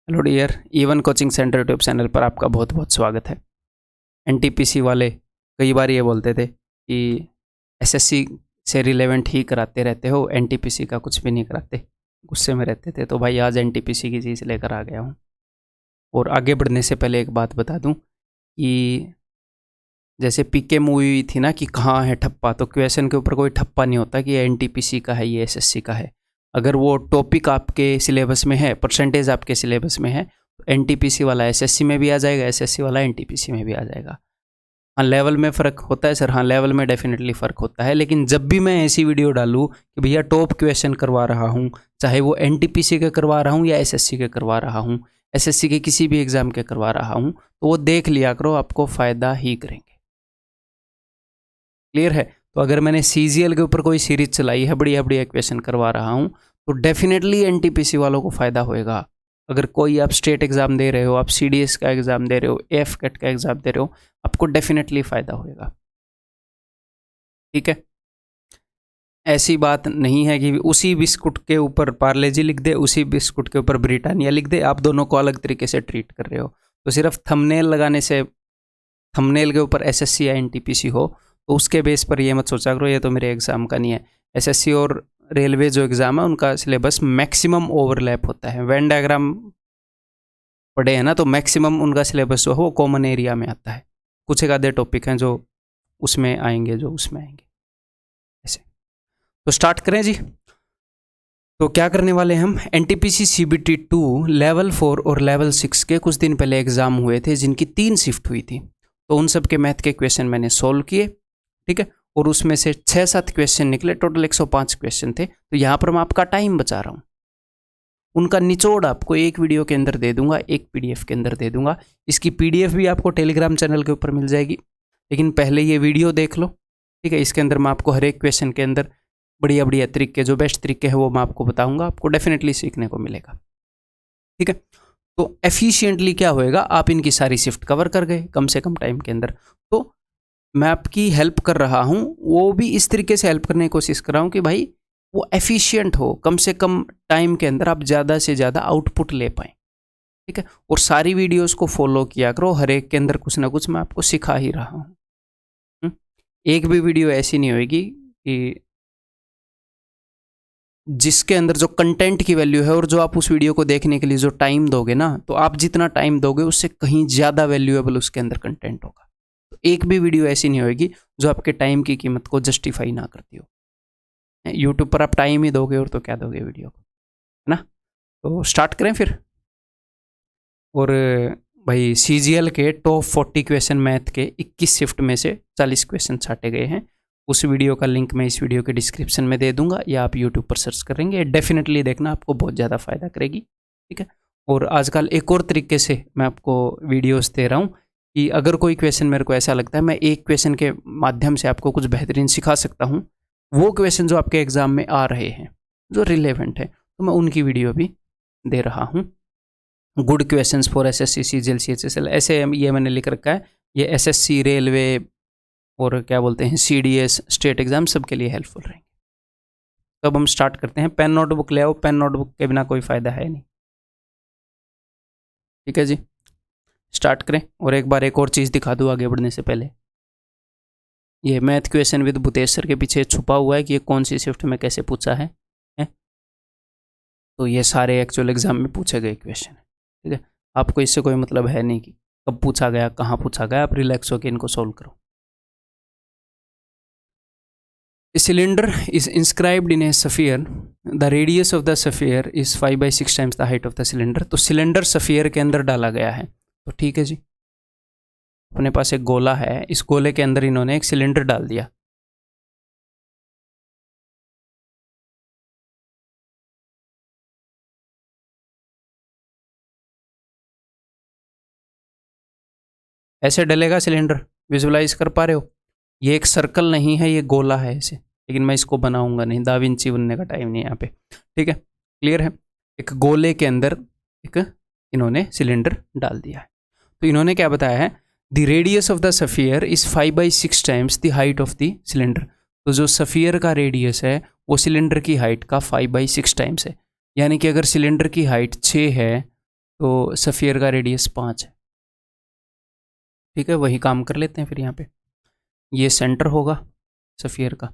Hello dear, even coaching centre YouTube channel पर आपका बहुत बहुत स्वागत है। एनटीपीसी वाले कई बार ये बोलते थे कि एसएससी से रिलेवेंट ही कराते रहते हो, एनटीपीसी का कुछ भी नहीं कराते, गुस्से में रहते थे। तो भाई आज एनटीपीसी की चीज़ लेकर आ गया हूँ। और आगे बढ़ने से पहले एक बात बता दूँ कि जैसे पीके मूवी थी ना कि कहाँ है ठप्पा, तो क्वेश्चन के ऊपर कोई ठप्पा नहीं होता कि ये एनटीपीसी का है, ये एसएससी का है। अगर वो टॉपिक आपके सिलेबस में है, परसेंटेज आपके सिलेबस में है, तो एनटीपीसी वाला एसएससी में भी आ जाएगा, एसएससी वाला एनटीपीसी में भी आ जाएगा। हाँ, लेवल में फ़र्क होता है सर, हाँ लेवल में डेफिनेटली फ़र्क होता है। लेकिन जब भी मैं ऐसी वीडियो डालूँ कि भैया टॉप क्वेश्चन करवा रहा हूँ, चाहे वो एनटीपीसी के करवा रहा हूँ या एसएससी के करवा रहा हूँ, एसएससी के किसी भी एग्ज़ाम के करवा रहा हूँ, तो वो देख लिया करो, आपको फ़ायदा ही करेंगे। क्लियर है? तो अगर मैंने सीजीएल के ऊपर कोई सीरीज चलाई है, बढ़िया बढ़िया क्वेश्चन करवा रहा हूँ, तो डेफिनेटली एनटीपीसी वालों को फ़ायदा होएगा। अगर कोई आप स्टेट एग्ज़ाम दे रहे हो, आप सीडीएस का एग्ज़ाम दे रहे हो, एफकेट का एग्ज़ाम दे रहे हो, आपको डेफिनेटली फ़ायदा होएगा। ठीक है? ऐसी बात नहीं है कि उसी बिस्कुट के ऊपर पार्ले जी लिख दे, उसी बिस्कुट के ऊपर ब्रिटानिया लिख दे, आप दोनों को अलग तरीके से ट्रीट कर रहे हो। तो सिर्फ थंबनेल लगाने से, थंबनेल के ऊपर एसएससी या एनटीपीसी हो तो उसके बेस पर ये मत सोचा करो ये तो मेरे एग्ज़ाम का नहीं है। एसएससी और रेलवे जो एग्ज़ाम है उनका सिलेबस मैक्सिमम ओवरलैप होता है। वेन डायग्राम पढ़े हैं ना, तो मैक्सिमम उनका सिलेबस जो है वो कॉमन एरिया में आता है। कुछ एक आधे टॉपिक हैं जो उसमें आएंगे, जो उसमें आएंगे ऐसे। तो स्टार्ट करें जी। तो क्या करने वाले हम, एनटीपीसी सीबीटी 2 लेवल 4 और लेवल 6 के कुछ दिन पहले एग्ज़ाम हुए थे, जिनकी 3 शिफ्ट हुई थी। तो उन सब के मैथ के क्वेश्चन मैंने सोल्व किए, ठीक है। और उसमें से 6-7 क्वेश्चन निकले, टोटल 105 क्वेश्चन थे। तो यहाँ पर मैं आपका टाइम बचा रहा हूँ। उनका निचोड़ आपको एक वीडियो के अंदर दे दूंगा, एक पीडीएफ के अंदर दे दूंगा। इसकी पीडीएफ भी आपको टेलीग्राम चैनल के ऊपर मिल जाएगी, लेकिन पहले ये वीडियो देख लो, ठीक है। इसके अंदर मैं आपको हर एक क्वेश्चन के अंदर बढ़िया बढ़िया तरीके, जो बेस्ट तरीके हैं वो मैं आपको बताऊंगा, आपको डेफिनेटली सीखने को मिलेगा, ठीक है। तो एफिशिएंटली क्या होएगा, आप इनकी सारी शिफ्ट कवर कर गए कम से कम टाइम के अंदर। तो मैं आपकी हेल्प कर रहा हूँ, वो भी इस तरीके से हेल्प करने की कोशिश कर रहा हूँ कि भाई वो एफिशिएंट हो, कम से कम टाइम के अंदर आप ज़्यादा से ज़्यादा आउटपुट ले पाएँ, ठीक है। और सारी वीडियोस को फॉलो किया करो, हर एक के अंदर कुछ ना कुछ मैं आपको सिखा ही रहा हूँ। एक भी वीडियो ऐसी नहीं होगी कि जिसके अंदर जो कंटेंट की वैल्यू है और जो आप उस वीडियो को देखने के लिए जो टाइम दोगे ना, तो आप जितना टाइम दोगे उससे कहीं ज़्यादा वैल्यूएबल उसके अंदर कंटेंट होगा। तो एक भी वीडियो ऐसी नहीं होगी जो आपके टाइम की कीमत को जस्टिफाई ना करती हो। यूट्यूब पर आप टाइम ही दोगे और तो क्या दोगे वीडियो को, है ना। तो स्टार्ट करें फिर। और भाई सीजीएल के टॉप 40 क्वेश्चन मैथ के 21 शिफ्ट में से 40 क्वेश्चन छाटे गए हैं। उस वीडियो का लिंक मैं इस वीडियो के डिस्क्रिप्शन में दे दूंगा, या आप यूट्यूब पर सर्च करेंगे, डेफिनेटली देखना, आपको बहुत ज़्यादा फायदा करेगी, ठीक है। और आजकल एक और तरीके से मैं आपको वीडियोस दे रहा हूँ कि अगर कोई क्वेश्चन मेरे को ऐसा लगता है मैं एक क्वेश्चन के माध्यम से आपको कुछ बेहतरीन सिखा सकता हूँ, वो क्वेश्चन जो आपके एग्ज़ाम में आ रहे हैं, जो रिलेवेंट है, तो मैं उनकी वीडियो भी दे रहा हूँ। Good questions for SSC, CGL, CHSL, ऐसे ये मैंने लिख रखा है। ये एसएससी, रेलवे और क्या बोलते हैं सीडीएस, स्टेट एग्जाम, सबके लिए हेल्पफुल रहेंगे। तो अब हम स्टार्ट करते हैं। पेन नोटबुक ले आओ, पेन नोटबुक के बिना कोई फ़ायदा है नहीं, ठीक है जी। स्टार्ट करें। और एक बार एक और चीज़ दिखा दूँ आगे बढ़ने से पहले, ये math question with Bhutesh sir के पीछे छुपा हुआ है कि ये कौन सी शिफ्ट में कैसे पूछा है। तो ये सारे एक्चुअल एग्जाम में पूछे गए क्वेश्चन है, ठीक है। आपको इससे कोई मतलब है नहीं कि कब पूछा गया, कहाँ पूछा गया, आप रिलैक्स होकर इनको सोल्व करो। A cylinder is inscribed in a sphere. The radius of the sphere is 5/6 times the height of the cylinder. तो सिलेंडर स्फीयर के अंदर डाला गया है, तो ठीक है जी। अपने पास एक गोला है, इस गोले के अंदर इन्होंने एक सिलेंडर डाल दिया। ऐसे डलेगा सिलेंडर, विजुलाइज कर पा रहे हो। ये एक सर्कल नहीं है, ये गोला है ऐसे, लेकिन मैं इसको बनाऊंगा नहीं, दा विंची बनने का टाइम नहीं है यहाँ पे, ठीक है। क्लियर है। एक गोले के अंदर एक इन्होंने सिलेंडर डाल दिया है। तो इन्होंने क्या बताया है, the radius of the sphere is 5/6 times the height of the cylinder. तो जो सफियर का रेडियस है वो सिलेंडर की हाइट का 5/6 टाइम्स है। यानी कि अगर सिलेंडर की हाइट 6 है तो सफ़ियर का रेडियस 5 है। ठीक है, वही काम कर लेते हैं फिर यहाँ पे। ये सेंटर होगा सफ़ियर का,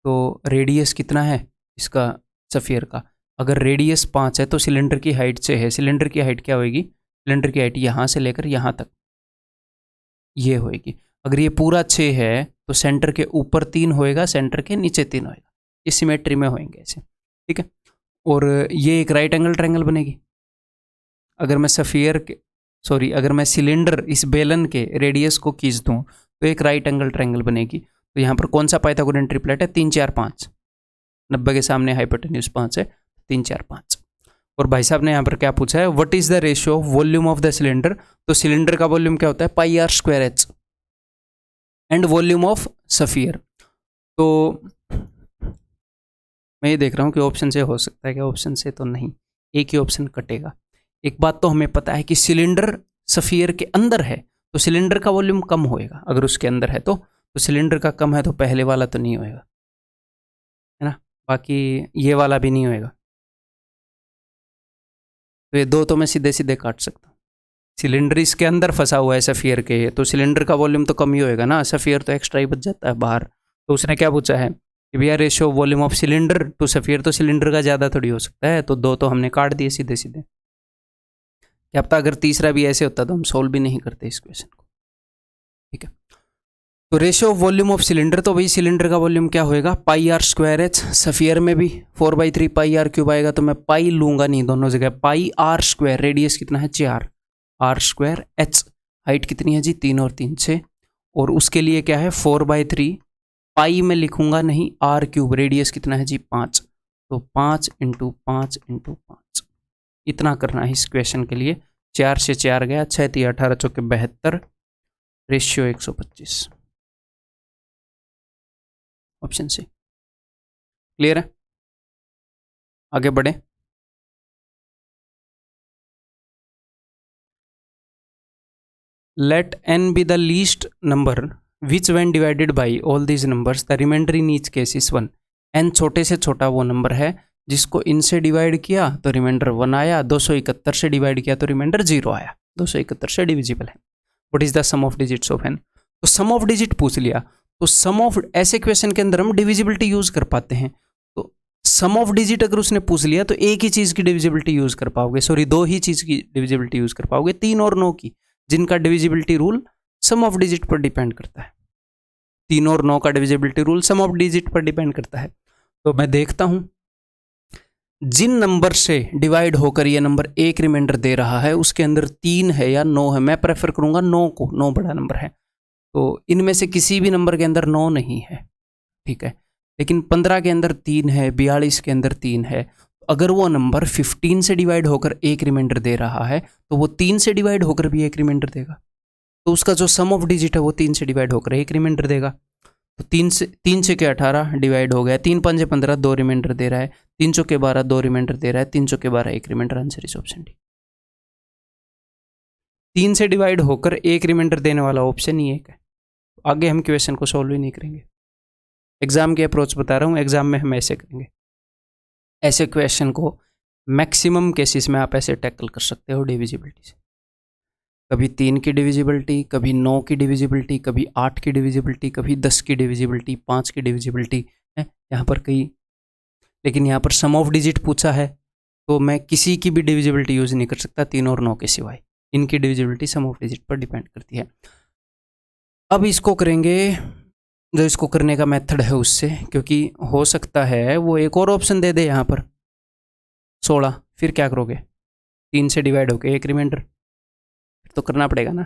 तो रेडियस कितना है इसका सफ़ियर का? अगर रेडियस 5 है तो सिलेंडर की हाइट 6 है। सिलेंडर की हाइट क्या होगी? सिलेंडर की हाइट यहाँ से लेकर यहाँ तक ये होएगी। अगर ये पूरा 6 है तो सेंटर के ऊपर 3 होएगा, सेंटर के नीचे 3 होएगा। ये सिमेट्री में होएंगे ऐसे। ठीक है, और ये एक राइट एंगल ट्रायंगल बनेगी। अगर मैं अगर मैं सिलेंडर इस बेलन के रेडियस को खींच दूँ तो एक राइट एंगल ट्रायंगल बनेगी। तो यहाँ पर कौन सा पाइथागोरियन ट्रिपलेट है? 3 4 5। 90 के सामने हाइपोटेन्यूज 5 है, 3 4 5। और भाई साहब ने यहाँ पर क्या पूछा है? What is the ratio of volume of the cylinder? तो सिलेंडर का वॉल्यूम क्या होता है? Pi r square h and volume of sphere. तो मैं ये देख रहा हूँ कि ऑप्शन से हो सकता है कि ऑप्शन से तो नहीं, एक ही ऑप्शन कटेगा। एक बात तो हमें पता है कि सिलेंडर सफियर के अंदर है तो सिलेंडर का वॉल्यूम कम होएगा। अगर उसके अंदर है तो सिलेंडर का कम है तो पहले वाला तो नहीं होएगा, है ना। बाकी ये वाला भी नहीं होएगा। तो ये दो तो मैं सीधे सीधे काट सकता हूँ। सिलेंडर इसके अंदर फंसा हुआ है सफियर के, तो सिलेंडर का वॉल्यूम तो कम ही होएगा ना, सफियर तो एक्स्ट्रा ही बच जाता है बाहर। तो उसने क्या पूछा है कि भैया ratio volume of cylinder to sphere, तो सिलेंडर का ज़्यादा थोड़ी हो सकता है। तो दो तो हमने काट दिए सीधे सीधे। क्या पता अगर तीसरा भी ऐसे होता तो हम सोल्व भी नहीं करते इस क्वेश्चन को। ठीक है, तो ratio of volume of cylinder, तो भाई सिलेंडर का वॉल्यूम क्या होएगा? पाई आर स्क्वायर एच। सफियर में भी 4/3 पाई आर क्यूब आएगा, तो मैं पाई लूंगा नहीं दोनों जगह। पाई आर स्क्वायर, रेडियस कितना है? 4, आर स्क्वायर एच, हाइट कितनी है जी? 3 और 3 6, और उसके लिए क्या है? 4/3 पाई में लिखूंगा नहीं, आर क्यूब, रेडियस कितना है जी? 5। तो 5 × 5 × 5 इतना करना है इस क्वेश्चन के लिए। 4 से 4 गया, 6 3 18 चौके 72, रेशियो 125। Option C. क्लियर है? आगे बढ़े। Let n be the least number which when divided by all these numbers the remainder in each case is 1। n छोटे से छोटा वो नंबर है जिसको इन से डिवाइड किया तो रिमाइंडर 1 आया, 271 से डिवाइड किया तो रिमाइंडर 0 आया। 271 से डिविजिबल है। What is the sum of digits of n? तो सम ऑफ डिजिट पूछ लिया, तो सम ऑफ, ऐसे क्वेश्चन के अंदर हम डिविजिबिलिटी यूज कर पाते हैं। तो सम ऑफ डिजिट अगर उसने पूछ लिया तो एक ही चीज की डिविजिबिलिटी यूज कर पाओगे, सॉरी 2 ही चीज की डिविजिबिलिटी यूज कर पाओगे, 3 और 9 की, जिनका divisibility rule sum of digit पर डिपेंड करता है। 3 और 9 का divisibility rule sum of digit पर डिपेंड करता है। तो मैं देखता हूं जिन नंबर से डिवाइड होकर ये नंबर एक रिमाइंडर दे रहा है उसके अंदर 3 है या 9 है। मैं प्रेफर करूंगा 9 को, 9 बड़ा नंबर है। तो इनमें से किसी भी नंबर के अंदर 9 नहीं है, ठीक है, लेकिन 15 के अंदर 3 है, 42 के अंदर 3 है। अगर वो नंबर 15 से डिवाइड होकर एक रिमाइंडर दे रहा है तो वो 3 से डिवाइड होकर भी एक रिमाइंडर देगा। तो उसका जो सम ऑफ डिजिट है वो 3 से डिवाइड होकर एक रिमाइंडर देगा। तो 3 से 18 डिवाइड हो गया, 3 5 15, 2 रिमाइंडर दे रहा है, 3 चौके 12, 2 रिमाइंडर दे रहा है, 3 चौके 12 एक remainder. Answer is option D. 3 से डिवाइड होकर एक रिमाइंडर देने वाला ऑप्शन ही एक है। आगे हम क्वेश्चन को सॉल्व ही नहीं करेंगे, एग्जाम की अप्रोच बता रहा हूँ। एग्जाम में हम ऐसे करेंगे, ऐसे क्वेश्चन को मैक्सिमम केसेस में आप ऐसे टैकल कर सकते हो डिविजिबिलिटी से। कभी 3 की डिविजिबिलिटी, कभी 9 की डिविजिबिलिटी, कभी 8 की डिविजिबिलिटी, कभी 10 की डिविजिबिलिटी, 5 की डिविजिबिलिटी है यहाँ पर कई। लेकिन यहाँ पर सम ऑफ डिजिट पूछा है तो मैं किसी की भी डिविजिबिलिटी यूज़ नहीं कर सकता 3 और 9 के सिवाय। इनकी डिविजिबिलिटी सम ऑफ डिजिट पर डिपेंड करती है। अब इसको करेंगे जो इसको करने का मेथड है उससे, क्योंकि हो सकता है वो एक और ऑप्शन दे दे यहाँ पर 16, फिर क्या करोगे? 3 से डिवाइड होके एक रिमाइंडर, तो करना पड़ेगा ना।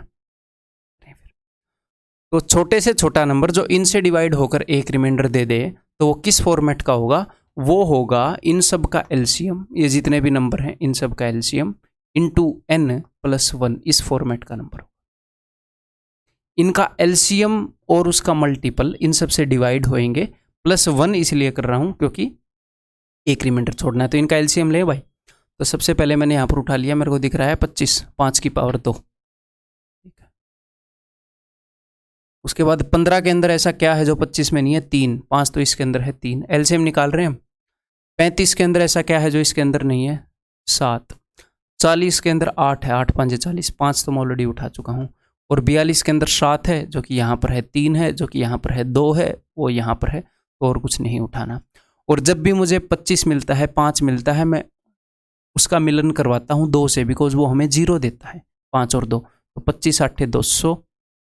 तो छोटे से छोटा नंबर जो इनसे डिवाइड होकर एक रिमाइंडर दे दे तो वो किस फॉर्मेट का होगा? वो होगा इन सब का एलसीएम, ये जितने भी नंबर हैं इन सब का एलसीएम इंटू n+1, इस फॉर्मेट का नंबर होगा। इनका एलसीएम और उसका मल्टीपल इन सब से डिवाइड होएंगे, +1 इसलिए कर रहा हूं क्योंकि एक रिमाइंडर छोड़ना है। तो इनका एलसीएम ले भाई। तो सबसे पहले मैंने यहाँ पर उठा लिया, मेरे को दिख रहा है 25, 5 की पावर 2। उसके बाद 15 के अंदर ऐसा क्या है जो 25 में नहीं है? 3, 5 तो इसके अंदर है 3, एलसीएम निकाल रहे हैं हम। 35 के अंदर ऐसा क्या है जो इसके अंदर नहीं है? 7। 40 के अंदर 8 है, 8 5 40, 5 तो मैं ऑलरेडी उठा चुका हूँ। और 42 के अंदर 7 है जो कि यहाँ पर है, 3 है जो कि यहाँ पर है, 2 है वो यहाँ पर है, तो और कुछ नहीं उठाना। और जब भी मुझे 25 मिलता है, 5 मिलता है, मैं उसका मिलन करवाता हूँ 2 से, बिकॉज वो हमें 0 देता है, 5 और 2, तो 25 8 200,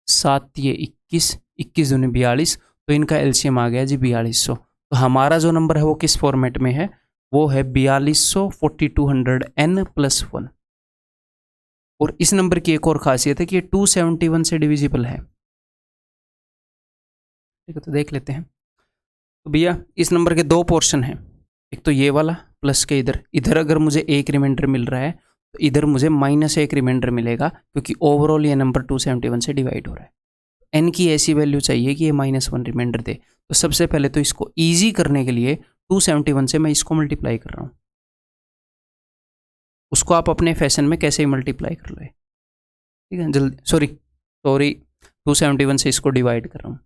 7 ये 21, 21 दूनी 42, तो इनका एलसीएम आ गया जी 4200। तो हमारा जो नंबर है वो किस फॉर्मेट में है, वो है 4200 4200n + 1। और इस नंबर की एक और खासियत है कि ये 271 से डिविजिबल है। ठीक है, तो देख लेते हैं। तो भैया इस नंबर के 2 पोर्शन हैं, एक तो ये वाला प्लस के इधर अगर मुझे एक रिमाइंडर मिल रहा है तो इधर मुझे -1 रिमाइंडर मिलेगा, क्योंकि ओवरऑल ये नंबर 271 से डिवाइड हो रहा है। n की ऐसी वैल्यू चाहिए कि ये -1 रिमाइंडर दे। तो सबसे पहले तो इसको ईजी करने के लिए 271 से मैं इसको मल्टीप्लाई कर रहा हूँ। उसको आप अपने फैशन में कैसे ही मल्टीप्लाई कर लो, ठीक है, जल्दी, सॉरी 271 से इसको डिवाइड कर रहा हूँ।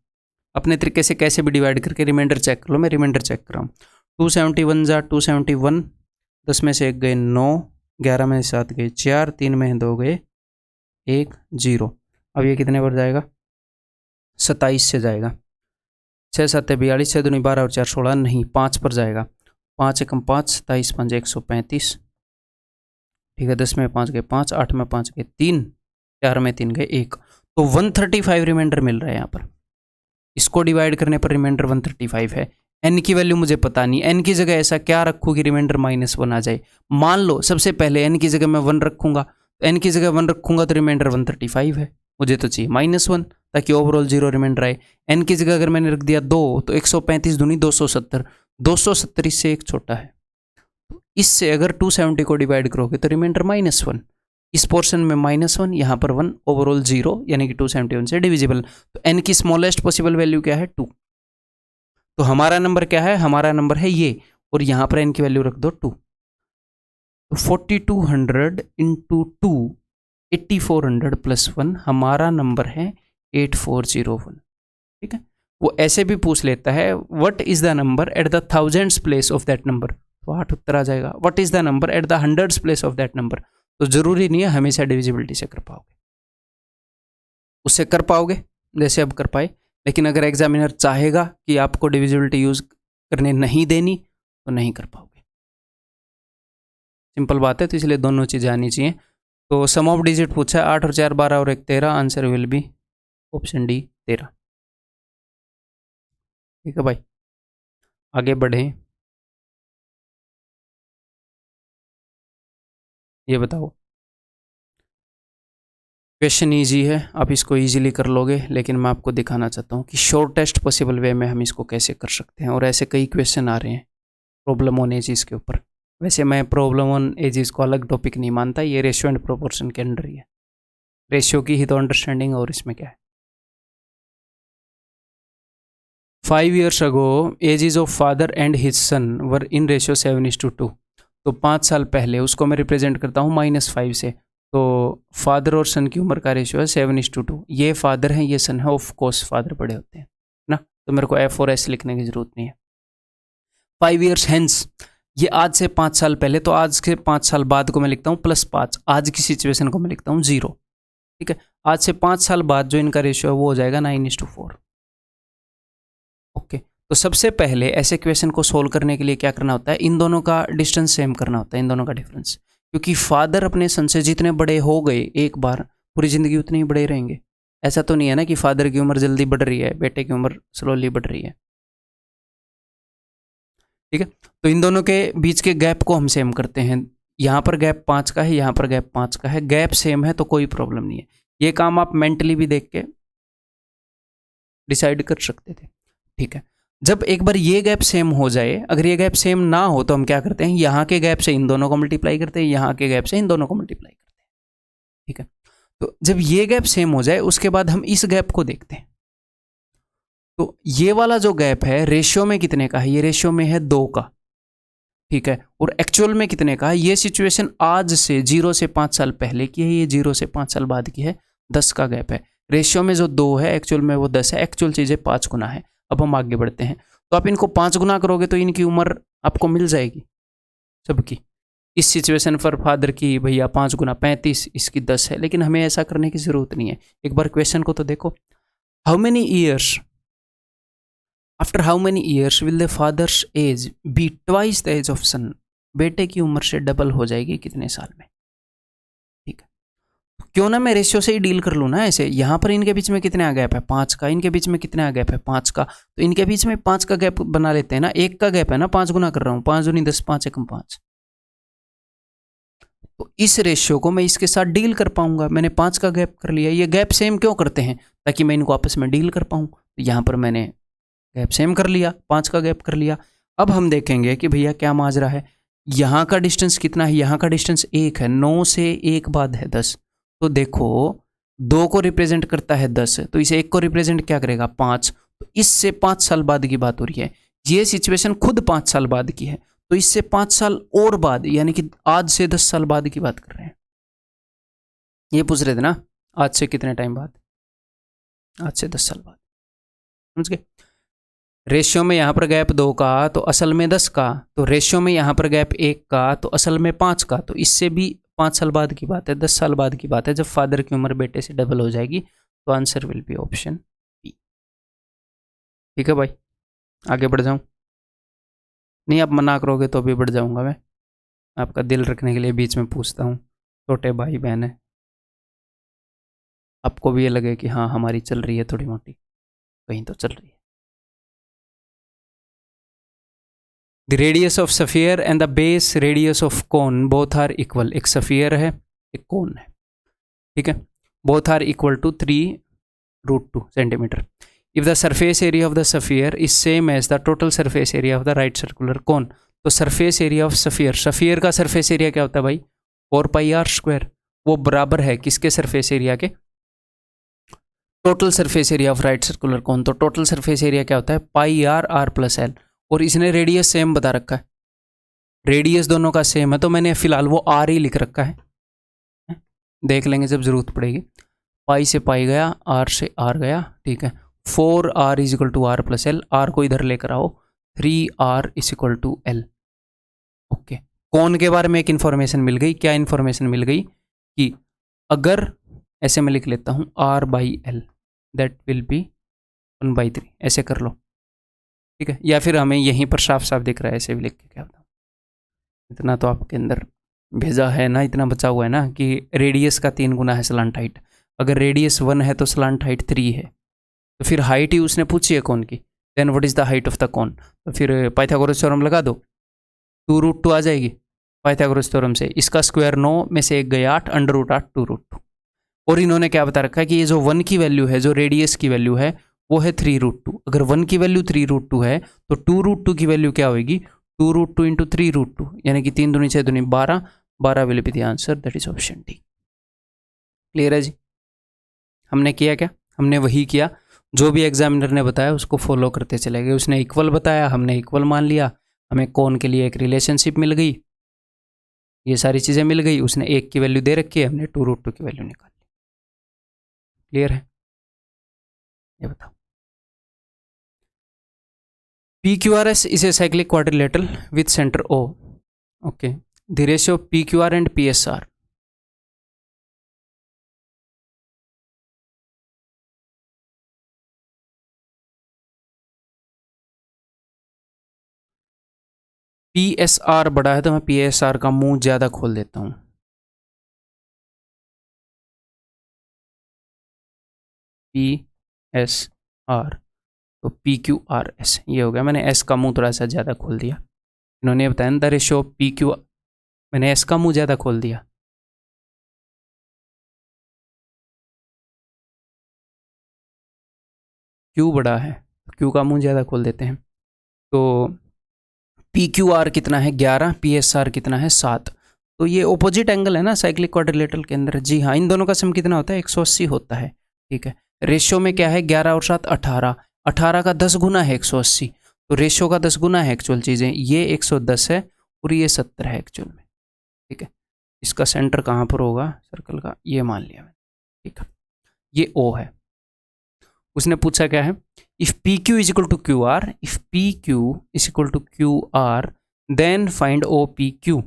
अपने तरीके से कैसे भी डिवाइड करके रिमाइंडर चेक कर लो, मैं रिमाइंडर चेक कर रहा हूँ। 271 जा 271, 10 में से 1 गए 9, 11 में से 7 गए 4, 3 में 2 गए 1 0। अब ये कितने पर जाएगा, 27 से जाएगा। 6 7 42, 6 दूनी 12 और 4 16, नहीं 5 पर जाएगा। 5 एकम 5, 27 5 135, ठीक है। 10 में 5 गए 5, 8 में 5 गए 3, 4 में 3 गए 1, तो 135 रिमाइंडर मिल रहा है यहाँ पर। इसको डिवाइड करने पर रिमाइंडर 135 है। n की वैल्यू मुझे पता नहीं, n की जगह ऐसा क्या रखूँ कि रिमाइंडर -1 आ जाए। मान लो सबसे पहले n की जगह मैं 1 रखूंगा, तो n की जगह 1 रखूंगा तो रिमाइंडर 135 है, मुझे तो चाहिए -1 ताकि ओवरऑल 0 रिमाइंडर आए। n की जगह अगर मैंने रख दिया 2, तो 135 दूनी 270, 270 इससे एक छोटा है। इससे अगर 270 को डिवाइड करोगे तो रिमाइंडर -1, इस पोर्शन में -1, यहाँ पर 1, ओवरऑल 0, यानी कि 271 से डिविजिबल। तो n की स्मॉलेस्ट पॉसिबल वैल्यू क्या है, 2। तो हमारा नंबर क्या है, हमारा नंबर है ये, और यहाँ पर n की वैल्यू रख दो 2। तो 4200 इंटू 2, 8400 + 1, हमारा नंबर है 8401। ठीक है, वो ऐसे भी पूछ लेता है what is the number at the thousands place of that number, तो 8 उत्तर आ जाएगा। What is the number at the hundreds place of that number, तो जरूरी नहीं है हमेशा डिविजिबिलिटी से कर पाओगे, उससे कर पाओगे जैसे अब कर पाए, लेकिन अगर एग्जामिनर चाहेगा कि आपको डिविजिबिलिटी यूज करने नहीं देनी तो नहीं कर पाओगे। सिंपल बात है, तो इसलिए दोनों चीज़ें आनी चाहिए। तो सम ऑफ डिजिट पूछा है, 8 और 4 12 और 1 13, answer will be option D 13। ठीक है भाई, आगे बढ़ें। ये बताओ, क्वेश्चन इजी है, आप इसको इजीली कर लोगे, लेकिन मैं आपको दिखाना चाहता हूँ कि शॉर्टेस्ट पॉसिबल वे में हम इसको कैसे कर सकते हैं। और ऐसे कई क्वेश्चन आ रहे हैं प्रॉब्लम ऑन एजिस के ऊपर। वैसे मैं प्रॉब्लम ऑन एजिस को अलग टॉपिक नहीं मानता, ये रेशियो एंड प्रोपोर्शन के अंडर ही है। रेशियो की ही तो अंडरस्टैंडिंग, और इसमें क्या है। 5 years ago, ages of father and his son were in ratio 7:2। तो 5 साल पहले उसको मैं रिप्रेजेंट करता हूँ -5 से। तो फादर और सन की उम्र का रेशियो है 7:2। ये फादर है, ये सन है, ऑफ कोर्स फादर बड़े होते हैं ना, तो मेरे को F और S लिखने की जरूरत नहीं है। 5 years hence, ये आज से 5 साल पहले, तो आज के 5 साल बाद को मैं लिखता हूँ +5, आज की सिचुएशन को मैं लिखता हूँ 0। ठीक है, आज से 5 साल बाद जो इनका रेशियो है वो हो जाएगा 9:4। ओके, तो सबसे पहले ऐसे क्वेश्चन को सोल्व करने के लिए क्या करना होता है, इन दोनों का डिस्टेंस सेम करना होता है, इन दोनों का डिफरेंस। क्योंकि फादर अपने सन से जितने बड़े हो गए एक बार, पूरी जिंदगी उतने ही बड़े रहेंगे। ऐसा तो नहीं है ना कि फादर की उम्र जल्दी बढ़ रही है, बेटे की उम्र स्लोली बढ़ रही है। ठीक है, तो इन दोनों के बीच के गैप को हम सेम करते हैं। यहाँ पर गैप 5 का है, यहाँ पर गैप 5 का है, गैप सेम है तो कोई प्रॉब्लम नहीं है। ये काम आप मेंटली भी देख के डिसाइड कर सकते थे। ठीक है, जब एक बार ये गैप सेम हो जाए, अगर ये गैप सेम ना हो तो हम क्या करते हैं, यहाँ के गैप से इन दोनों को मल्टीप्लाई करते हैं, यहाँ के गैप से इन दोनों को मल्टीप्लाई करते हैं। ठीक है, तो जब ये गैप सेम हो जाए उसके बाद हम इस गैप को देखते हैं। तो ये वाला जो गैप है रेशियो में कितने का है, ये रेशियो में है 2 का। ठीक है, और एक्चुअल में कितने का है, ये सिचुएशन आज से 0 से 5 साल पहले की है, ये 0 से 5 साल बाद की है, 10 का गैप है। रेशियो में जो 2 है, एक्चुअल में वो 10 है, एक्चुअल चीज़ें 5 गुना है। अब हम आगे बढ़ते हैं, तो आप इनको 5 गुना करोगे तो इनकी उम्र आपको मिल जाएगी सबकी। इस सिचुएशन पर फादर की भैया 5 गुना 35, इसकी 10 है, लेकिन हमें ऐसा करने की ज़रूरत नहीं है। एक बार क्वेश्चन को तो देखो, how many years after how many years will the father's age be twice the age of son. बेटे की उम्र से डबल हो जाएगी कितने साल में। ठीक है, क्यों ना मैं रेशियो से ही डील कर लूँ ना। ऐसे यहाँ पर इनके बीच में कितने आ गैप है, 5 का, इनके बीच में कितने आ गैप है, 5 का, तो इनके बीच में 5 का गैप बना लेते हैं ना। 1 का गैप है ना, 5 गुना कर रहा हूँ, 5 दूनी 10, 5 एकम 5। तो इस रेशियो को मैं इसके साथ डील कर पाऊंगा। मैंने 5 का गैप कर लिया। ये गैप सेम क्यों करते हैं, ताकि मैं इनको आपस में डील कर पाऊँ। तो यहाँ पर मैंने गैप सेम कर लिया, 5 का गैप कर लिया। अब हम देखेंगे कि भैया क्या माजरा है। यहाँ का डिस्टेंस कितना है, यहाँ का डिस्टेंस 1 है, 9 से 1 बाद है 10। तो देखो 2 को रिप्रेजेंट करता है 10, तो इसे 1 को रिप्रेजेंट क्या करेगा, 5। तो इससे 5 साल बाद की बात हो रही है। ये सिचुएशन खुद 5 साल बाद की है, तो इससे 5 साल और बाद, यानी कि आज से 10 साल बाद की बात कर रहे हैं। ये पूछ रहे थे ना, आज से कितने टाइम बाद, आज से 10 साल बाद। समझ गए। रेशियो में यहाँ पर गैप 2 का तो असल में 10 का, तो रेशियो में यहाँ पर गैप 1 का तो असल में 5 का, तो इससे भी 5 साल बाद की बात है, 10 साल बाद की बात है, जब फादर की उम्र बेटे से डबल हो जाएगी। तो answer will be option B. ठीक है भाई, आगे बढ़ जाऊँ? नहीं, आप मना करोगे तो भी बढ़ जाऊँगा मैं, आपका दिल रखने के लिए बीच में पूछता हूँ। छोटे भाई बहन है, आपको भी ये लगे कि हाँ हमारी चल रही है थोड़ी मोटी, कहीं तो चल रही है। The radius of sphere and the base radius of cone both are equal. एक सफियर है, एक कोन है, ठीक है। Both are equal to 3√2 centimetre. If the surface area of the sphere is same as the total surface area of the right circular cone. तो surface area of sphere, sphere का surface area क्या होता है भाई, 4πr²। वो बराबर है किसके सरफेस एरिया के, total surface area of right circular cone. तो टोटल सरफेस एरिया क्या होता है, πr/r+l। और इसने रेडियस सेम बता रखा है, रेडियस दोनों का सेम है, तो मैंने फिलहाल वो आर ही लिख रखा है, देख लेंगे जब जरूरत पड़ेगी। पाई से पाई गया, आर से आर गया, ठीक है। 4r=r+l, आर को इधर लेकर आओ, 3r=l। ओके, कोन के बारे में एक इन्फॉर्मेशन मिल गई। क्या इन्फॉर्मेशन मिल गई कि अगर ऐसे मैं लिख लेता हूँ r/l दैट विल बी 1/3, ऐसे कर लो, ठीक है। या फिर हमें यहीं पर साफ साफ दिख रहा है, ऐसे भी लिख के क्या बताऊँ। इतना तो आपके अंदर भेजा है ना, इतना बचा हुआ है ना कि रेडियस का 3 गुना है स्लांट हाइट। अगर रेडियस 1 है तो स्लांट हाइट 3 है, तो फिर हाइट ही उसने पूछी है कोन की, then what is the height of the cone. तो फिर पाइथागोरस थ्योरम लगा दो, 2√2 आ जाएगी पाइथागोरस थ्योरम से। इसका स्क्वायर 9 में से 1 गया 8, √8 2√2। और इन्होंने क्या बता रखा है कि ये जो 1 की वैल्यू है, जो रेडियस की वैल्यू है, वो है 3√2। अगर 1 की वैल्यू 3√2 है तो 2√2 की वैल्यू क्या होगी, 2√2 इंटू 3√2, यानी कि 3 दूनी 6 दूनी 12, 12 will be the answer, that is option D. Clear है जी। हमने किया क्या, हमने वही किया जो भी एग्जामिनर ने बताया उसको फॉलो करते चले गए। उसने इक्वल बताया, हमने इक्वल मान लिया, हमें कोन के लिए एक रिलेशनशिप मिल गई, ये सारी चीज़ें मिल गई। उसने 1 की वैल्यू दे रखी है, हमने 2√2 की वैल्यू निकाल ली। क्लियर है, ये बताओ। PQRS is a cyclic quadrilateral with center O. Okay. The ratio of PQR and PSR. PSR बड़ा है तो मैं PSR का मुंह ज़्यादा खोल देता हूँ। PSR तो PQRS ये हो गया। मैंने S का मुंह थोड़ा सा ज़्यादा खोल दिया। इन्होंने बताया द रेशियो PQ, मैंने S का मुंह ज़्यादा खोल दिया। Q बड़ा है, Q का मुंह ज़्यादा खोल देते हैं। तो PQR कितना है 11, PSR कितना है 7। तो ये ऑपोजिट एंगल है ना साइक्लिक क्वाड्रिलेटरल के अंदर। जी हाँ, इन दोनों का सम कितना होता है, 180 होता है, ठीक है। रेशियो में क्या है, 11 और 7 18, 18 का 10 गुना है 180, तो रेशियो का 10 गुना है एक्चुअल चीज़ें। ये 110 है और ये 70 है एक्चुअल में, ठीक है। इसका सेंटर कहाँ पर होगा सर्कल का, ये मान लिया मैंने, ठीक है। ये O है। उसने पूछा क्या है, if PQ is equal to QR, if PQ is equal to QR then find OPQ।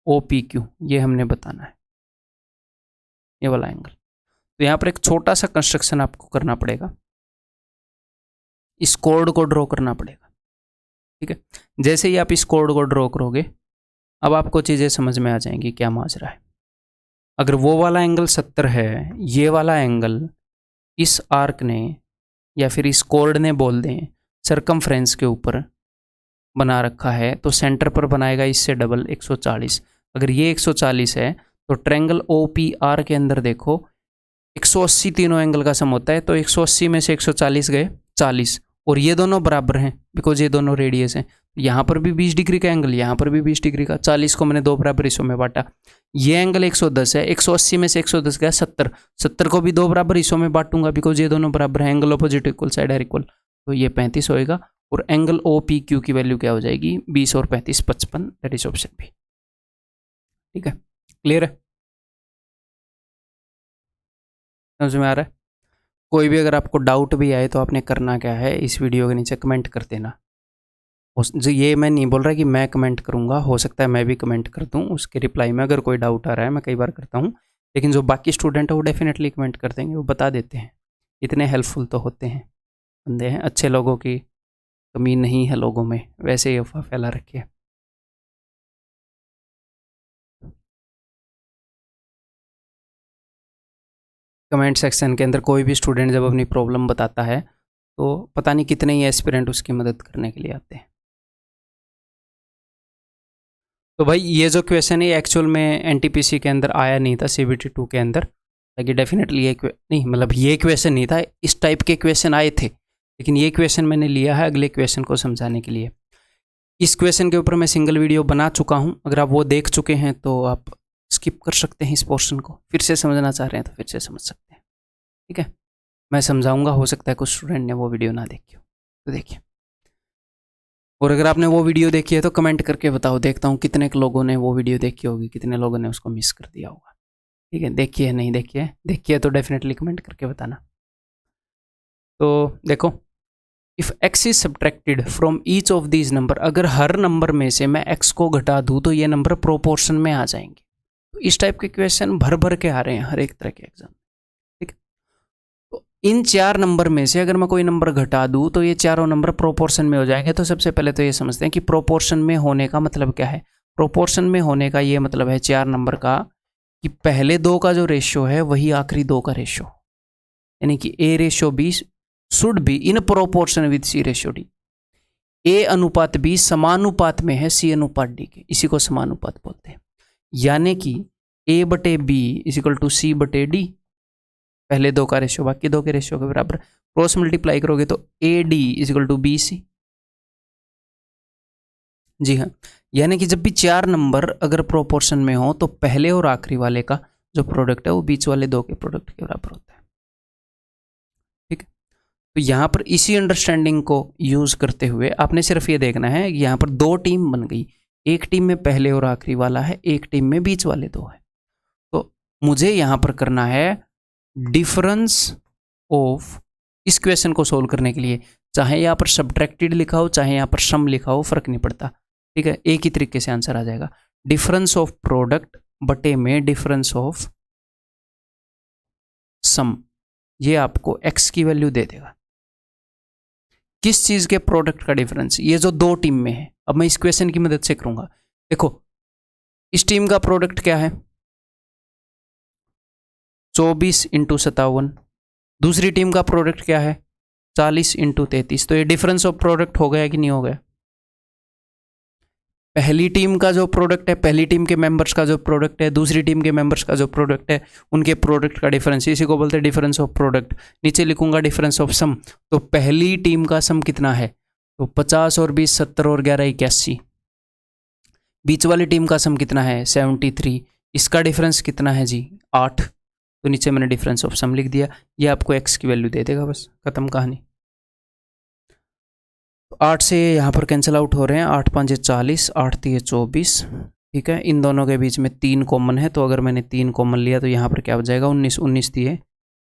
O P Q, ये हमने बताना है, ये वाला एंगल। तो यहाँ पर एक छोटा सा कंस्ट्रक्शन आपको करना पड़ेगा, इस कोड को ड्रॉ करना पड़ेगा, ठीक है। जैसे ही आप इस कोड को ड्रॉ करोगे, अब आपको चीज़ें समझ में आ जाएंगी क्या माजरा है। अगर वो वाला एंगल 70 है, ये वाला एंगल इस आर्क ने या फिर इस कोड ने बोल दें सरकमफ्रेंस के ऊपर बना रखा है, तो सेंटर पर बनाएगा इससे डबल 140। अगर ये 140 है तो ट्रायंगल ओ पी आर के अंदर देखो 180 तीनों एंगल का सम होता है, तो 180 में से 140 गए 40, और ये दोनों बराबर हैं बिकॉज ये दोनों रेडियस हैं। यहाँ पर भी 20 डिग्री का एंगल, यहाँ पर भी 20 डिग्री का, 40 को मैंने दो बराबर हिस्सों में बांटा। ये एंगल 110 है, 180 में से 110 गया 70, 70 को भी दो बराबर हिस्सों में बांटूंगा बिकॉज ये दोनों बराबर हैं, angle opposite equal side are equal, तो ये 35 होएगा। और एंगल ओ पी क्यू की वैल्यू क्या हो जाएगी, 20 और 35 55, दैट इज ऑप्शन बी। ठीक है, क्लियर है, समझ में आ रहा है। कोई भी अगर आपको डाउट भी आए तो आपने करना क्या है, इस वीडियो के नीचे कमेंट कर देना। जो ये मैं नहीं बोल रहा कि मैं कमेंट करूँगा, हो सकता है मैं भी कमेंट कर दूँ उसके रिप्लाई में, अगर कोई डाउट आ रहा है, मैं कई बार करता हूँ, लेकिन जो बाकी स्टूडेंट है वो डेफिनेटली कमेंट कर देंगे, वो बता देते हैं, इतने हेल्पफुल तो होते हैं बंदे हैं, अच्छे लोगों की कमी नहीं है लोगों में, वैसे ही अफवाह फैला रखी है। कमेंट सेक्शन के अंदर कोई भी स्टूडेंट जब अपनी प्रॉब्लम बताता है तो पता नहीं कितने ही एस्पिरेंट उसकी मदद करने के लिए आते हैं। तो भाई ये जो क्वेश्चन है एक्चुअल में एनटीपीसी के अंदर आया नहीं था, सीबीटी 2 के अंदर, ताकि डेफिनेटली ये नहीं, मतलब ये क्वेश्चन नहीं था, इस टाइप के क्वेश्चन आए थे, लेकिन ये क्वेश्चन मैंने लिया है अगले क्वेश्चन को समझाने के लिए। इस क्वेश्चन के ऊपर मैं सिंगल वीडियो बना चुका हूँ, अगर आप वो देख चुके हैं तो आप स्किप कर सकते हैं इस पोर्शन को, फिर से समझना चाह रहे हैं तो फिर से समझ सकते हैं। ठीक है, मैं समझाऊंगा, हो सकता है कुछ स्टूडेंट ने वो वीडियो ना देखी हो, तो देखिए। और अगर आपने वो वीडियो देखी है तो कमेंट करके बताओ, देखता हूँ कितने लोगों ने वो वीडियो देखी होगी, कितने लोगों ने उसको मिस कर दिया होगा। ठीक है, देखिए नहीं देखिए, देखिए तो डेफिनेटली कमेंट करके बताना। तो देखो, if x is subtracted from each of these number, अगर हर नंबर में से मैं x को घटा दूँ तो ये नंबर प्रोपोर्शन में आ जाएंगे। तो इस टाइप के क्वेश्चन भर भर के आ रहे हैं हर एक तरह के एग्जाम। ठीक है, तो इन चार नंबर में से अगर मैं कोई नंबर घटा दूँ तो ये चारों नंबर प्रोपोर्शन में हो जाएंगे। तो सबसे पहले तो ये समझते हैं कि प्रोपोर्शन में होने का मतलब क्या है। प्रोपोर्शन में होने का ये मतलब है चार नंबर का कि पहले दो का जो रेशियो है वही आखिरी दो का रेशियो, यानी कि A/B should be in proportion with C/D। A अनुपात B समानुपात में है C अनुपात D के, इसी को समानुपात बोलते हैं। यानी कि A/B = C/D, पहले दो का रेशियो बाकी दो के रेशियो के बराबर, क्रॉस मल्टीप्लाई करोगे तो AD = BC। जी हाँ, यानी कि जब भी चार नंबर अगर प्रोपोर्शन में हो तो पहले और आखिरी वाले का जो प्रोडक्ट है वो बीच वाले दो के प्रोडक्ट के बराबर होता है। ठीक है, तो यहाँ पर इसी अंडरस्टैंडिंग को यूज करते हुए आपने सिर्फ ये देखना है कि यहाँ पर दो टीम बन गई, एक टीम में पहले और आखिरी वाला है, एक टीम में बीच वाले दो है। तो मुझे यहाँ पर करना है डिफरेंस ऑफ, इस क्वेश्चन को सोल्व करने के लिए चाहे यहाँ पर सब्ट्रैक्टेड लिखा हो चाहे यहाँ पर सम लिखा हो, फर्क नहीं पड़ता। ठीक है, एक ही तरीके से आंसर आ जाएगा। डिफरेंस ऑफ प्रोडक्ट बटे में डिफरेंस ऑफ सम, ये आपको x की वैल्यू दे देगा। किस चीज के प्रोडक्ट का डिफरेंस, ये जो दो टीम में है। अब मैं इस क्वेश्चन की मदद से करूंगा। देखो, इस टीम का प्रोडक्ट क्या है 24 × 57, दूसरी टीम का प्रोडक्ट क्या है 40 × 33। तो ये डिफरेंस ऑफ प्रोडक्ट हो गया कि नहीं हो गया। पहली टीम का जो प्रोडक्ट है, पहली टीम के मेंबर्स का जो प्रोडक्ट है, दूसरी टीम के मेंबर्स का जो प्रोडक्ट है, उनके प्रोडक्ट का डिफरेंस, इसी को बोलते हैं डिफरेंस ऑफ प्रोडक्ट। नीचे लिखूंगा डिफरेंस ऑफ सम। तो पहली टीम का सम कितना है, तो 50 और 20 70 और 11 81। बीच वाली टीम का सम कितना है 73, इसका डिफरेंस कितना है जी 8। तो नीचे मैंने डिफरेंस ऑफ सम लिख दिया, ये आपको x की वैल्यू दे देगा, बस खत्म कहानी। 8 से यहाँ पर कैंसिल आउट हो रहे हैं, 8 5 40, 8 3 24। ठीक है, इन दोनों के बीच में 3 कॉमन है, तो अगर मैंने 3 कॉमन लिया तो यहाँ पर क्या बच जाएगा 19, 19 दिए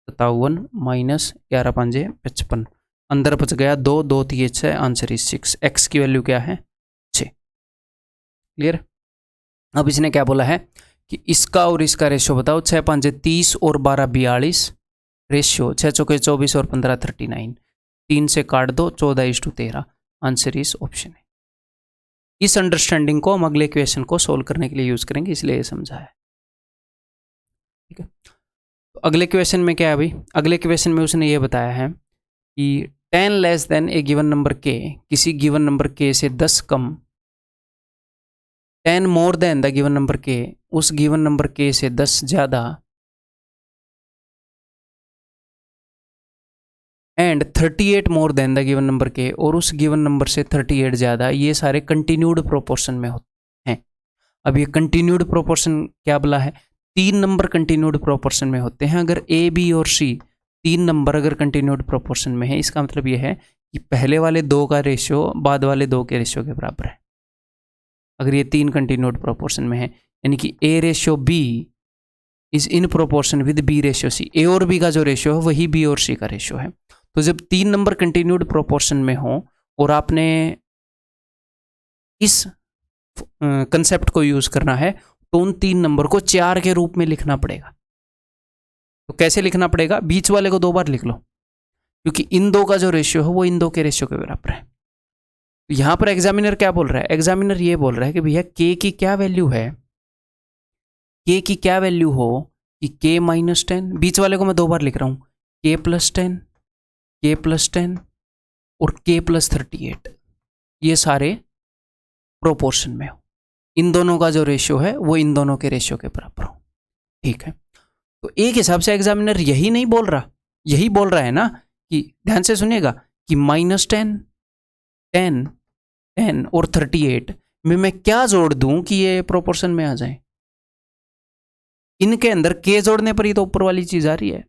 57 माइनस 11 5 55, अंदर बच गया 2, 2 3 6, आंसर इज 6। एक्स की वैल्यू क्या है 6। क्लियर। अब इसने क्या बोला है कि इसका और इसका रेशियो बताओ, 6 5 30 और 12 42 रेशियो, 6 चौके 24 और 15 39, 3 से काट दो 14:13। आंसर इस ऑप्शन है। इस अंडरस्टैंडिंग को हम अगले क्वेश्चन को सोल्व करने के लिए यूज करेंगे, इसलिए ये समझा है। ठीक है, तो अगले क्वेश्चन में क्या है भाई, अगले क्वेश्चन में उसने ये बताया है कि 10 लेस देन ए गिवन नंबर के, किसी गिवन नंबर के से 10 कम, 10 more than the given number के, उस गिवन नंबर के से 10 ज्यादा, and 38 more than the given number के, और उस गिवन नंबर से 38 ज्यादा, ये सारे कंटिन्यूड प्रोपोर्शन में होते हैं। अब ये कंटिन्यूड प्रोपोर्शन क्या बोला है, 3 नंबर कंटिन्यूड प्रोपोर्शन में होते हैं। अगर ए बी और सी 3 नंबर अगर कंटिन्यूड प्रोपोर्शन में है, इसका मतलब ये है कि पहले वाले 2 का रेशियो बाद वाले 2 के रेशियो के बराबर है। अगर ये 3 कंटिन्यूड प्रोपोर्शन में है, यानी कि A ratio B is in proportion with B ratio C, A और बी का जो रेशियो है वही बी और सी का रेशियो है। तो जब 3 नंबर कंटिन्यूड प्रोपोर्शन में हो और आपने इस कंसेप्ट को यूज करना है, तो उन 3 नंबर को 4 के रूप में लिखना पड़ेगा। तो कैसे लिखना पड़ेगा, बीच वाले को 2 बार लिख लो, क्योंकि इन 2 का जो रेशियो है वो इन 2 के रेशियो के बराबर है। तो यहां पर एग्जामिनर क्या बोल रहा है, एग्जामिनर ये बोल रहा है कि भैया के की क्या वैल्यू है, के की क्या वैल्यू हो कि के -10, बीच वाले को मैं 2 बार लिख रहा हूं, के +10, के +10 और के +38, ये सारे प्रोपोर्शन में हो, इन दोनों का जो रेशियो है वो इन दोनों के रेशियो के बराबर हो। ठीक है, तो एक हिसाब से एग्जामिनर यही नहीं बोल रहा, यही बोल रहा है ना कि ध्यान से सुनिएगा कि -10, 10, 10 और 38 में मैं क्या जोड़ दूं कि ये प्रोपोर्शन में आ जाए। इनके अंदर के जोड़ने पर ही तो ऊपर वाली चीज आ रही है,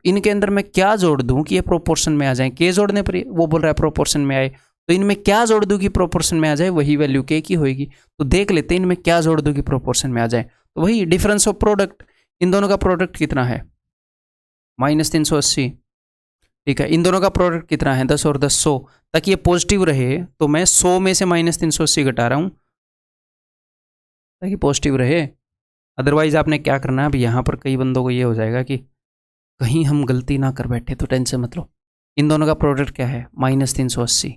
इनके अंदर मैं क्या जोड़ दूं कि ये प्रोपोर्शन में आ जाए, के जोड़ने पर वो बोल रहा है प्रोपोर्शन में आए, तो इनमें क्या जोड़ दूं कि प्रोपोर्शन में आ जाए, वही वैल्यू के की होगी। तो देख लेते हैं इनमें क्या जोड़ दूं कि प्रोपोर्शन में आ जाए, तो वही डिफरेंस ऑफ प्रोडक्ट, इन दोनों का प्रोडक्ट कितना है -380। ठीक है, इन दोनों का प्रोडक्ट कितना है 10 और 10 100, ताकि ये पॉजिटिव रहे तो मैं 100 में से -380 घटा रहा हूं ताकि पॉजिटिव रहे। अदरवाइज आपने क्या करना है, अब यहाँ पर कई बंदों को ये हो जाएगा कि कहीं हम गलती ना कर बैठे, तो टेंशन मत लो। इन दोनों का प्रोडक्ट क्या है -380,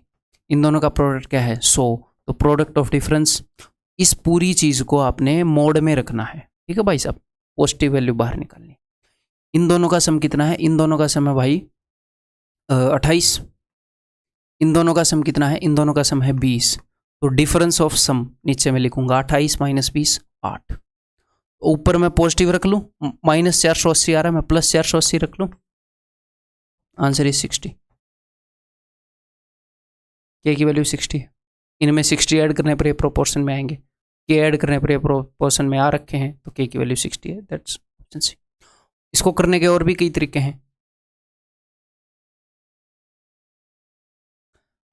इन दोनों का प्रोडक्ट क्या है 100, तो प्रोडक्ट ऑफ डिफरेंस, इस पूरी चीज को आपने मोड में रखना है। ठीक है भाई साहब, पॉजिटिव वैल्यू बाहर निकालनी। इन दोनों का सम कितना है, इन दोनों का सम है भाई 28, इन दोनों का सम कितना है, इन दोनों का सम है 20, तो डिफरेंस ऑफ सम नीचे में लिखूंगा 28 - 20 8, ऊपर मैं पॉजिटिव रख लूं, -480 आ रहा है, मैं +480 रख लूं, आंसर इज 60। के की वैल्यू 60 है, इनमें 60 ऐड करने पर ये प्रोपोर्शन में आएंगे, के ऐड करने पर ये प्रोपोर्शन में आ रखे हैं, तो के की वैल्यू 60 है, दैट्स ऑप्शन सी। इसको करने के और भी कई तरीके हैं,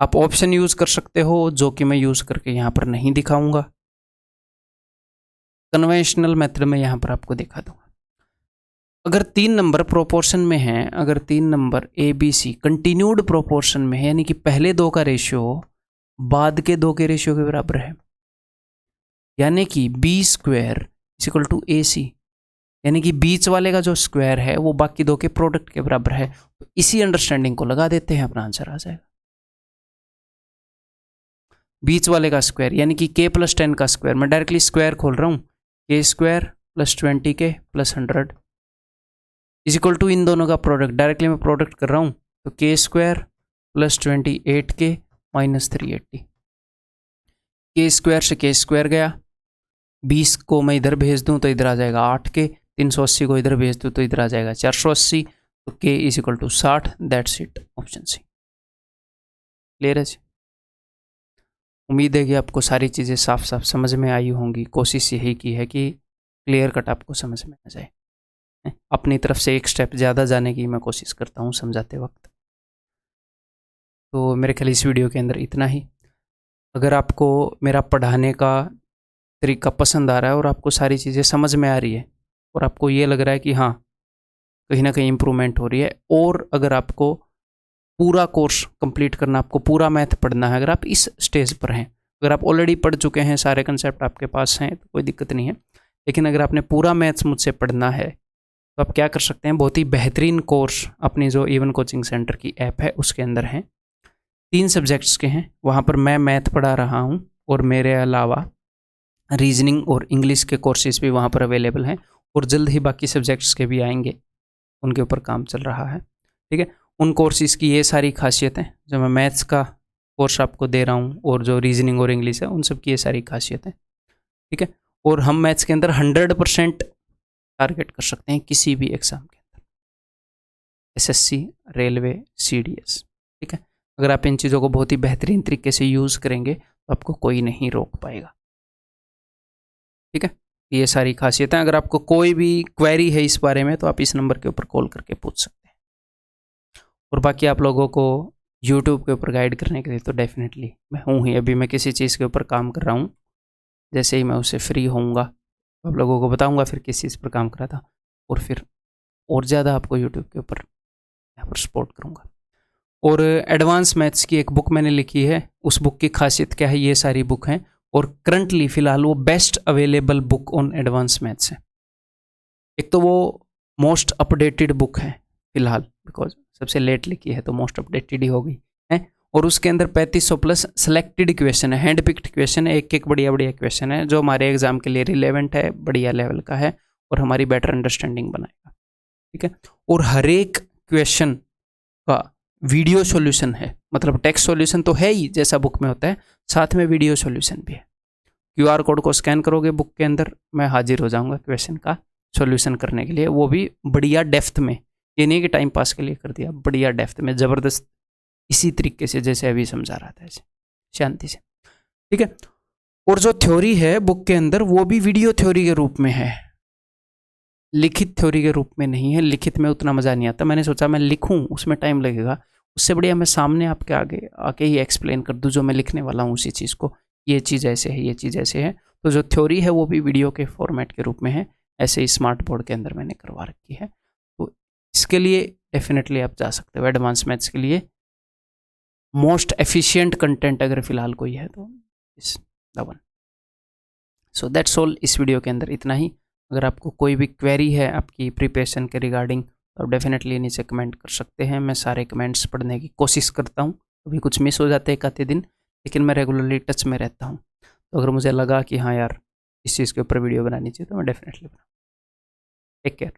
आप ऑप्शन यूज कर सकते हो, जो कि मैं यूज करके यहां पर नहीं दिखाऊंगा, कन्वेंशनल मेथड में यहां पर आपको दिखा दूंगा। अगर 3 नंबर प्रोपोर्शन में हैं, अगर 3 number A B C continued proportion में है, यानी कि पहले 2 का रेशियो बाद के 2 के रेशियो के बराबर है, यानी कि b² = AC, यानी कि बीच वाले का जो स्क्वायर है वो बाकी 2 के प्रोडक्ट के बराबर है, तो इसी अंडरस्टैंडिंग को लगा देते हैं, अपना आंसर आ जाएगा। बीच वाले का स्क्वायर यानी कि k + 10 का स्क्वायर, मैं डायरेक्टली स्क्वायर खोल रहा हूं, k² + 20k + 100 = इन दोनों का प्रोडक्ट, डायरेक्टली मैं प्रोडक्ट कर रहा हूं, तो k² + 28k - 380, k² से k² गया, 20 को मैं इधर भेज दूं तो इधर आ जाएगा 8k, 380 को इधर भेज दूं तो इधर आ जाएगा 480, तो k = 60, that's it, option C. Clear है जी? उम्मीद है कि आपको सारी चीज़ें साफ साफ समझ में आई होंगी। कोशिश यही की है कि क्लियर कट आपको समझ में आ जाए, अपनी तरफ से एक स्टेप ज़्यादा जाने की मैं कोशिश करता हूँ समझाते वक्त। तो मेरे ख्याल इस वीडियो के अंदर इतना ही। अगर आपको मेरा पढ़ाने का तरीका पसंद आ रहा है और आपको सारी चीज़ें समझ में आ रही है और आपको ये लग रहा है कि हाँ कहीं ना कहीं इम्प्रूवमेंट हो रही है, और अगर आपको पूरा कोर्स कंप्लीट करना, आपको पूरा मैथ पढ़ना है, अगर आप इस स्टेज पर हैं अगर आप ऑलरेडी पढ़ चुके हैं, सारे कंसेप्ट आपके पास हैं तो कोई दिक्कत नहीं है। लेकिन अगर आपने पूरा मैथ्स मुझसे पढ़ना है तो आप क्या कर सकते हैं, बहुत ही बेहतरीन कोर्स अपनी जो इवन कोचिंग सेंटर की ऐप है उसके अंदर हैं। 3 सब्जेक्ट्स के हैं, वहाँ पर मैं मैथ पढ़ा रहा हूँ और मेरे अलावा रीजनिंग और इंग्लिश के कोर्सेज भी वहाँ पर अवेलेबल हैं और जल्द ही बाकी सब्जेक्ट्स के भी आएंगे, उनके ऊपर काम चल रहा है। ठीक है, उन कोर्सेज की ये सारी खासियतें जो मैं मैथ्स का कोर्स आपको दे रहा हूँ और जो रीजनिंग और इंग्लिश है उन सब की ये सारी खासियतें। ठीक है, और हम मैथ्स के अंदर 100% टारगेट कर सकते हैं किसी भी एग्जाम के अंदर, एसएससी, रेलवे, सीडीएस। ठीक है, अगर आप इन चीज़ों को बहुत ही बेहतरीन तरीके से यूज़ करेंगे तो आपको कोई नहीं रोक पाएगा। ठीक है, ये सारी खासियतें। अगर आपको कोई भी क्वेरी है इस बारे में तो आप इस नंबर के ऊपर कॉल करके पूछ सकते हैं। और बाकी आप लोगों को यूट्यूब के ऊपर गाइड करने के लिए तो डेफिनेटली मैं हूँ ही। अभी मैं किसी चीज़ के ऊपर काम कर रहा हूँ, जैसे ही मैं उससे फ्री होऊंगा आप लोगों को बताऊंगा फिर किस चीज़ पर काम कर रहा था, और फिर और ज़्यादा आपको यूट्यूब के ऊपर यहाँ पर सपोर्ट करूँगा। और एडवांस मैथ्स की एक बुक मैंने लिखी है, उस बुक की खासियत क्या है, ये सारी बुक हैं और करंटली फ़िलहाल वो best available book on advance maths है। एक तो वो मोस्ट अपडेटेड बुक है फ़िलहाल, बिकॉज सबसे लेट लिखी है तो मोस्ट अपडेटेड ही होगी है। और उसके अंदर 3500 प्लस सेलेक्टेड क्वेश्चन है, हैंड पिक्ड क्वेश्चन है, एक एक बढ़िया बढ़िया क्वेश्चन है जो हमारे एग्जाम के लिए रिलेवेंट है, बढ़िया लेवल का है और हमारी बेटर अंडरस्टैंडिंग बनाएगा। ठीक है, और हर एक क्वेश्चन का वीडियो सॉल्यूशन है, मतलब टेक्स्ट सॉल्यूशन तो है ही जैसा बुक में होता है, साथ में वीडियो सॉल्यूशन भी है। QR कोड को स्कैन करोगे बुक के अंदर, मैं हाजिर हो जाऊंगा क्वेश्चन का सॉल्यूशन करने के लिए, वो भी बढ़िया डेप्थ में। ये नहीं कि टाइम पास के लिए कर दिया, बढ़िया डेप्थ में, ज़बरदस्त, इसी तरीके से जैसे अभी समझा रहा था, ऐसे शांति से। ठीक है, और जो थ्योरी है बुक के अंदर वो भी वीडियो थ्योरी के रूप में है, लिखित थ्योरी के रूप में नहीं है। लिखित में उतना मज़ा नहीं आता, मैंने सोचा मैं लिखूं उसमें टाइम लगेगा, उससे बढ़िया मैं सामने आपके आगे आके ही एक्सप्लेन कर दूं जो मैं लिखने वाला हूं उसी चीज़ को, ये चीज़ ऐसे है, ये चीज़ ऐसे है। तो जो थ्योरी है वो भी वीडियो के फॉर्मेट के रूप में है, ऐसे ही स्मार्ट बोर्ड के अंदर मैंने करवा रखी है। तो इसके लिए डेफिनेटली आप जा सकते हो, एडवांस मैथ्स के लिए मोस्ट एफिशिएंट कंटेंट अगर फिलहाल कोई है तो इस the one. So that's all, इस वीडियो के अंदर इतना ही। अगर आपको कोई भी क्वेरी है आपकी प्रिपरेशन के रिगार्डिंग तो आप डेफिनेटली नीचे कमेंट कर सकते हैं, मैं सारे कमेंट्स पढ़ने की कोशिश करता हूँ। कभी कुछ मिस हो जाते हैं एक आधे दिन, लेकिन मैं रेगुलरली टच में रहता हूँ। तो अगर मुझे लगा कि हाँ यार इस चीज़ के ऊपर वीडियो बनानी चाहिए तो मैं डेफिनेटली बनाऊँ। Take care.